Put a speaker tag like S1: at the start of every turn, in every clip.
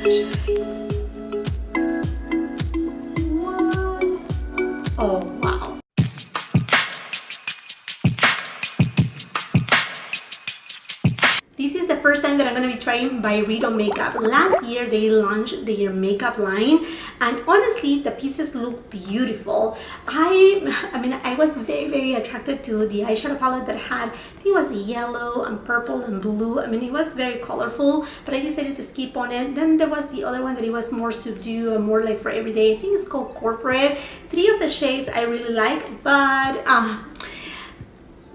S1: shades. What? Oh, wow. This is the first time that I'm going to be trying BYREDO makeup. Last year they launched their makeup line, and honestly the pieces look beautiful. I mean I was very attracted to the eyeshadow palette that had, I think it was yellow and purple and blue. I mean it was very colorful, but I decided to skip on it. Then there was the other one that it was more subdued and more like for everyday. I think it's called Corporate. 3 of the shades I really like, but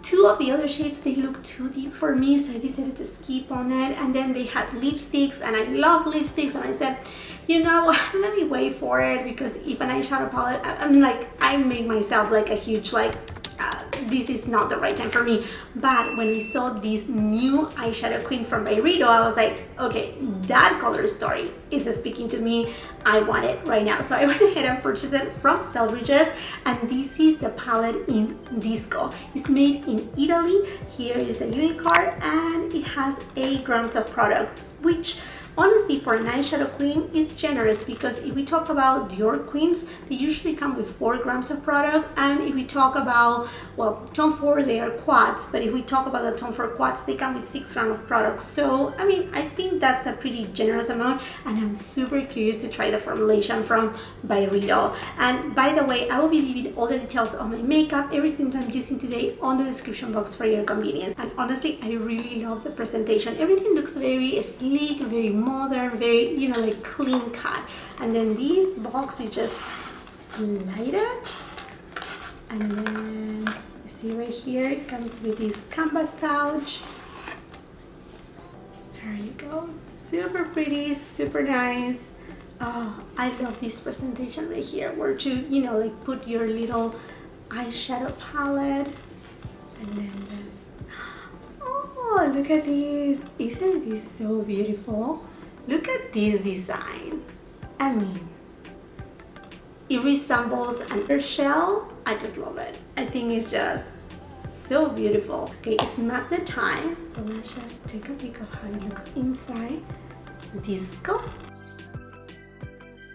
S1: 2 of the other shades, they look too deep for me, so I decided to skip on it. And then they had lipsticks, and I love lipsticks, and I said, you know, let me wait for it, because if an eyeshadow palette, I'm like, I make myself like a huge like, this is not the right time for me. But when I saw this new eyeshadow queen from BYREDO, I was like, okay, that color story is speaking to me. I want it right now. So I went ahead and purchased it from Selfridges, and this is the palette in Disco. It's made in Italy. Here is the Unicard, and it has 8 grams of products, which honestly for an eyeshadow queen is generous, because if we talk about Dior queens, they usually come with 4 grams of product, and if we talk about, well, Tom Ford, they are quads, but if we talk about the Tom Ford quads, they come with 6 grams of product. So I mean, I think that's a pretty generous amount, and I'm super curious to try the formulation from BYREDO. And by the way, I will be leaving all the details on my makeup, everything that I'm using today, on the description box for your convenience. And honestly, I really love the presentation. Everything looks very sleek, very modern, very, you know, like clean cut. And then this box, we just slide it, and then you see right here it comes with this canvas pouch. There you go, super pretty, super nice. Oh, I love this presentation right here, where you know, like put your little eyeshadow palette, and then this. Oh, look at this, isn't this so beautiful? Look at this design. I mean, it resembles an eggshell. I just love it. I think it's just so beautiful. Okay, it's magnetized, so let's just take a peek of how it looks inside. Disco.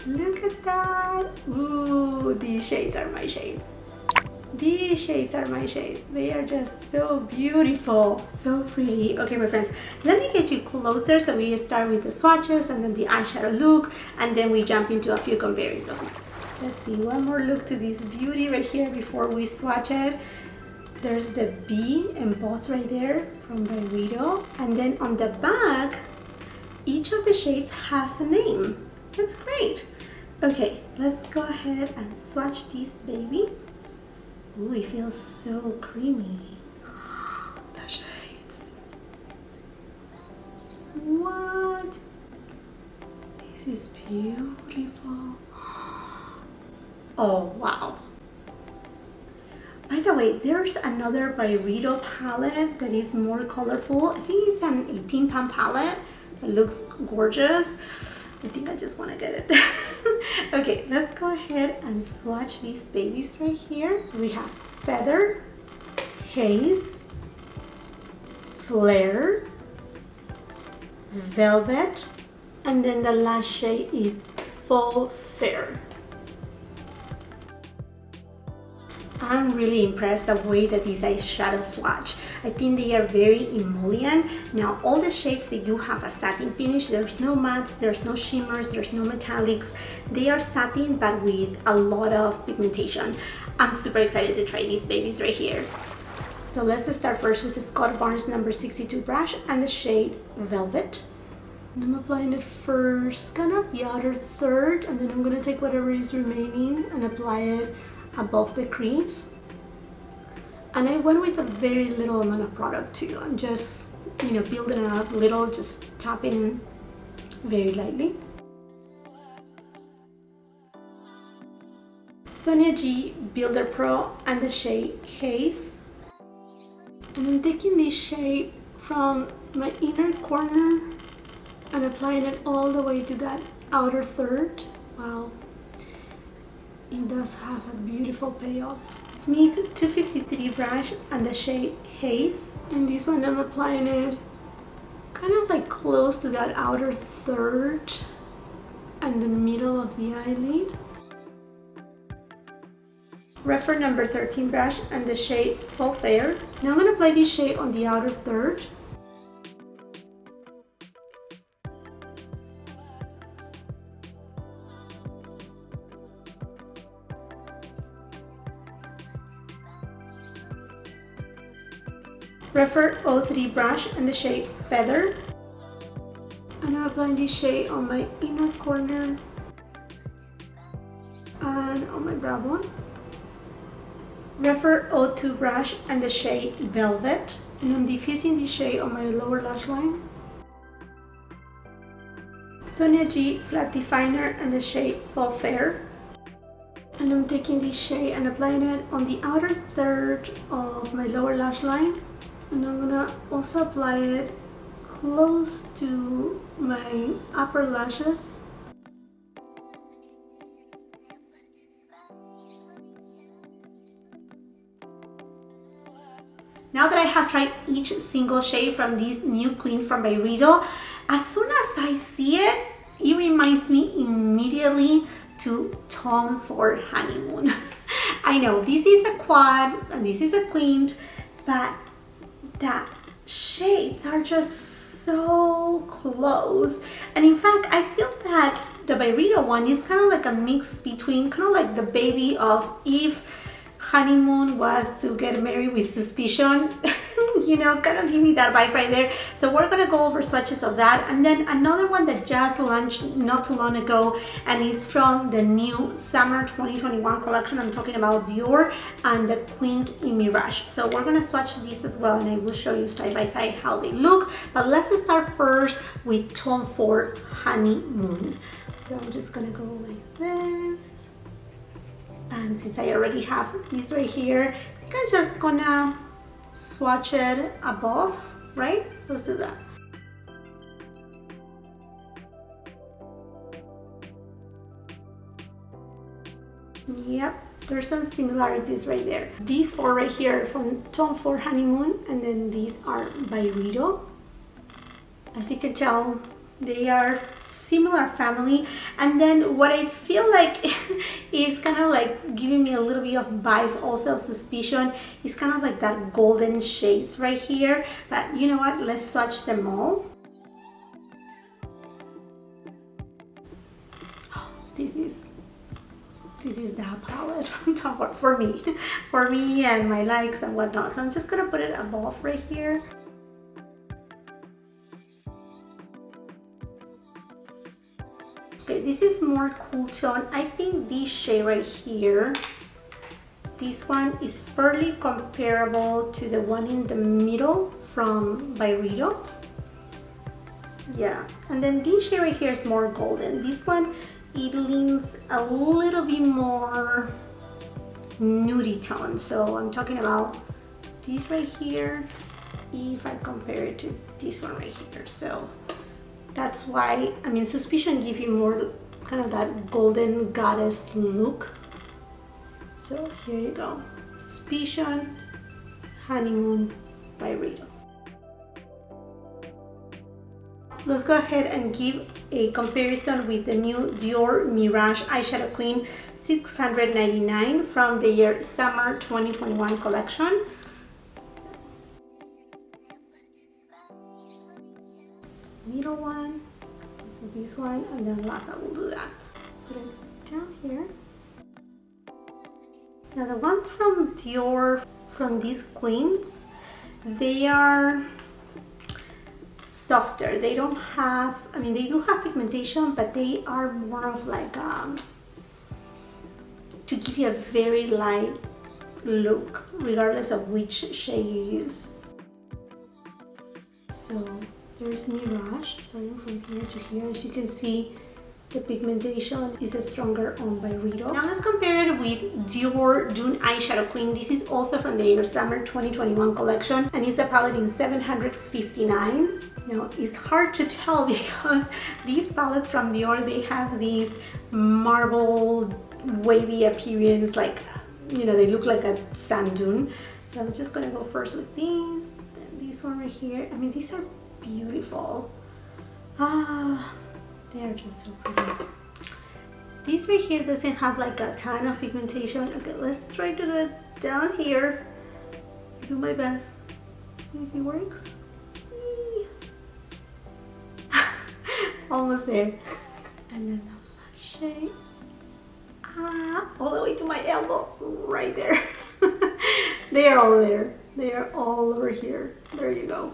S1: Look at that. Ooh, these shades are my shades. These shades are my shades. They are just so beautiful, so pretty. Okay, my friends, let me get you closer. So we start with the swatches and then the eyeshadow look, and then we jump into a few comparisons. Let's see, one more look to this beauty right here before we swatch it. There's the B embossed right there from BYREDO, and then on the back, each of the shades has a name. That's great. Okay, let's go ahead and swatch this baby. Ooh, it feels so creamy. The shades. What? This is beautiful. Oh, wow. By the way, there's another BYREDO palette that is more colorful. I think it's an 18-pound palette that looks gorgeous. I think I just want to get it. Okay, let's go ahead and swatch these babies right here. We have Feather, Haze, Flare, Velvet, and then the last shade is Faux Fair. I'm really impressed the way that these eyeshadow swatch. I think they are very emollient. Now all the shades, they do have a satin finish. There's no mattes, there's no shimmers, there's no metallics. They are satin but with a lot of pigmentation. I'm super excited to try these babies right here. So let's start first with the Scott Barnes number 62 brush and the shade Velvet. And I'm applying it first, kind of the outer third, and then I'm gonna take whatever is remaining and apply it above the crease. And I went with a very little amount of product too. I'm just, you know, building it up a little, just tapping in very lightly. Sonia G Builder Pro and the shade Haze. And I'm taking this shade from my inner corner and applying it all the way to that outer third. Wow. It does have a beautiful payoff. Smith 253 brush and the shade Haze. And this one I'm applying it kind of like close to that outer third. and the middle of the eyelid. Refer number 13 brush and the shade Faux Fair. Now I'm going to apply this shade on the outer third. Refer 03 brush and the shade Feather. And I'm applying this shade on my inner corner and on my brow bone. Refer 02 brush and the shade Velvet. And I'm diffusing this shade on my lower lash line. Sonia G flat definer and the shade Faux Fair. And I'm taking this shade and applying it on the outer third of my lower lash line. And I'm gonna also apply it close to my upper lashes. Now that I have tried each single shade from this new queen from BYREDO, as soon as I see it, it reminds me immediately to Tom Ford Honeymoon. I know this is a quad and this is a queen, but the shades are just so close. And in fact, I feel that the BYREDO one is kind of like a mix between kind of like the baby of if Honeymoon was to get married with Suspicion. You know, kind of give me that vibe right there. So we're gonna go over swatches of that, and then another one that just launched not too long ago, and it's from the new summer 2021 collection. I'm talking about Dior and the Queen in Mirage. So we're gonna swatch these as well, and I will show you side by side how they look. But let's start first with Tom Ford Honeymoon. So I'm just gonna go like this, and since I already have these right here, I think I'm just gonna swatch it above, right? Let's do that. Yep, there's some similarities right there. These four right here are from Tom Ford Honeymoon, and then these are BYREDO. As you can tell, they are similar family. And then what I feel like is kind of like giving me a little bit of vibe also of Suspicion is kind of like that golden shades right here. But you know what, let's swatch them all. This is the palette from Tom Ford for me and my likes and whatnot. So I'm just gonna put it above right here. Okay, this is more cool tone. I think this shade right here, this one is fairly comparable to the one in the middle from BYREDO. Yeah, and then this shade right here is more golden. This one, it leans a little bit more nudie tone. So I'm talking about this right here if I compare it to this one right here. So that's why, I mean, Suspicion gives you more kind of that golden goddess look. So here you go. Suspicion, Honeymoon, BYREDO. Let's go ahead and give a comparison with the new Dior Mirage Eyeshadow Queen 699 from the year Summer 2021 collection. Middle one, so this one, and then last I will do that. Put it down here. Now the ones from Dior, from these queens, they are softer. They don't have, I mean, they do have pigmentation, but they are more of like to give you a very light look, regardless of which shade you use. So there's Mirage, starting from here to here. As you can see, the pigmentation is stronger on BYREDO. Now let's compare it with Dior Dune Eyeshadow Queen. This is also from the year Summer 2021 collection, and it's a palette in 759. Now it's hard to tell because these palettes from Dior, they have these marble wavy appearance, like, you know, they look like a sand dune. So I'm just gonna go first with these, then this one right here. I mean, these are beautiful. Ah, they are just so pretty. This right here doesn't have like a ton of pigmentation. Okay, let's try to do it down here. Do my best. See if it works. Almost there. And then the shade. All the way to my elbow. Right there. They are all there. They are all over here. There you go.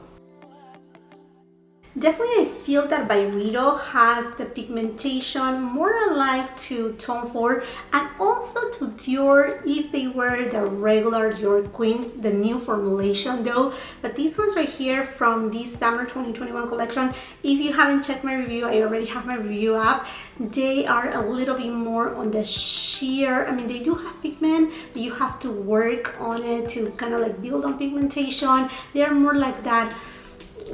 S1: Definitely I feel that BYREDO has the pigmentation more alike to Tom Ford and also to Dior if they were the regular Dior Queens, the new formulation though. But these ones right here from this summer 2021 collection, if you haven't checked my review, I already have my review up. They are a little bit more on the sheer, I mean they do have pigment, but you have to work on it to kind of like build on pigmentation. They are more like that,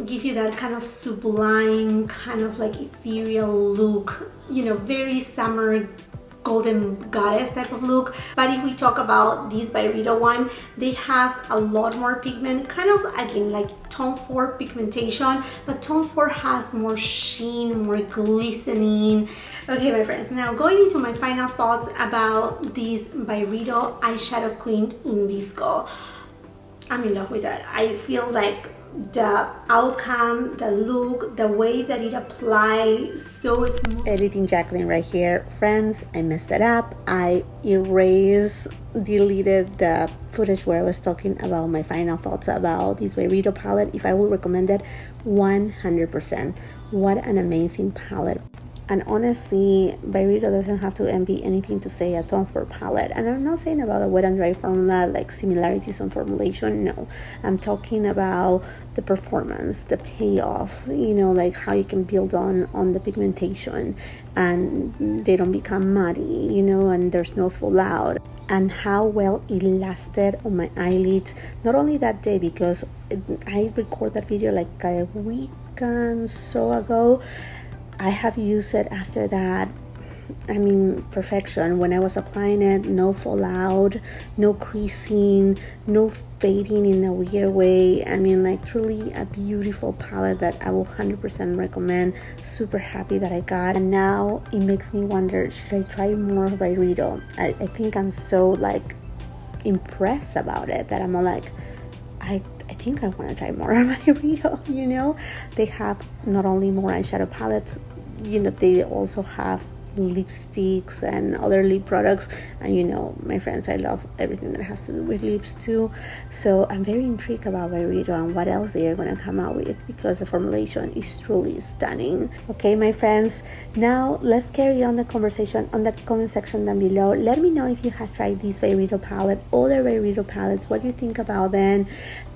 S1: give you that kind of sublime, kind of like ethereal look, you know, very summer golden goddess type of look. But if we talk about this BYREDO one, they have a lot more pigment, kind of again like Tom Ford pigmentation, but Tom Ford has more sheen, more glistening. Okay my friends, now going into my final thoughts about this BYREDO eyeshadow queen in disco. I'm in love with that. I feel like the outcome, the look, the way that it applies, so smooth. Editing Jackeline right here. Friends, I messed it up. I deleted the footage where I was talking about my final thoughts about this BYREDO palette. If I would recommend it, 100%. What an amazing palette. And honestly, BYREDO doesn't have to envy anything to say a Tom Ford palette. And I'm not saying about the wet and dry formula, like similarities on formulation, no. I'm talking about the performance, the payoff, you know, like how you can build on the pigmentation and they don't become muddy, you know, and there's no fallout. And how well it lasted on my eyelids. Not only that day, because I recorded that video like a week and so ago. I have used it after that. I mean, perfection. When I was applying it, no fallout, no creasing, no fading in a weird way. I mean, like truly a beautiful palette that I will 100% recommend. Super happy that I got. And now it makes me wonder, should I try more BYREDO? I think I'm so like impressed about it that I'm like, I think I want to try more of BYREDO, you know. They have not only more eyeshadow palettes, you know, they also have lipsticks and other lip products, and you know my friends, I love everything that has to do with lips too. So I'm very intrigued about BYREDO and what else they are going to come out with, because the formulation is truly stunning. Okay my friends, now let's carry on the conversation on the comment section down below. Let me know if you have tried this BYREDO palette, other BYREDO palettes, what you think about them,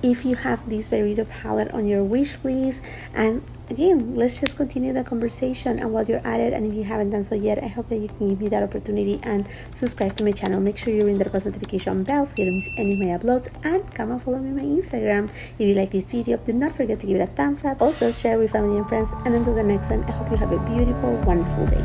S1: if you have this BYREDO palette on your wish list. And again, let's just continue the conversation and while you're at it, and if you haven't done so yet, I hope that you can give me that opportunity and subscribe to my channel. Make sure you ring the post notification bell so you don't miss any of my uploads, and come and follow me on my Instagram. If you like this video, do not forget to give it a thumbs up. Also share with family and friends, and until the next time, I hope you have a beautiful, wonderful day.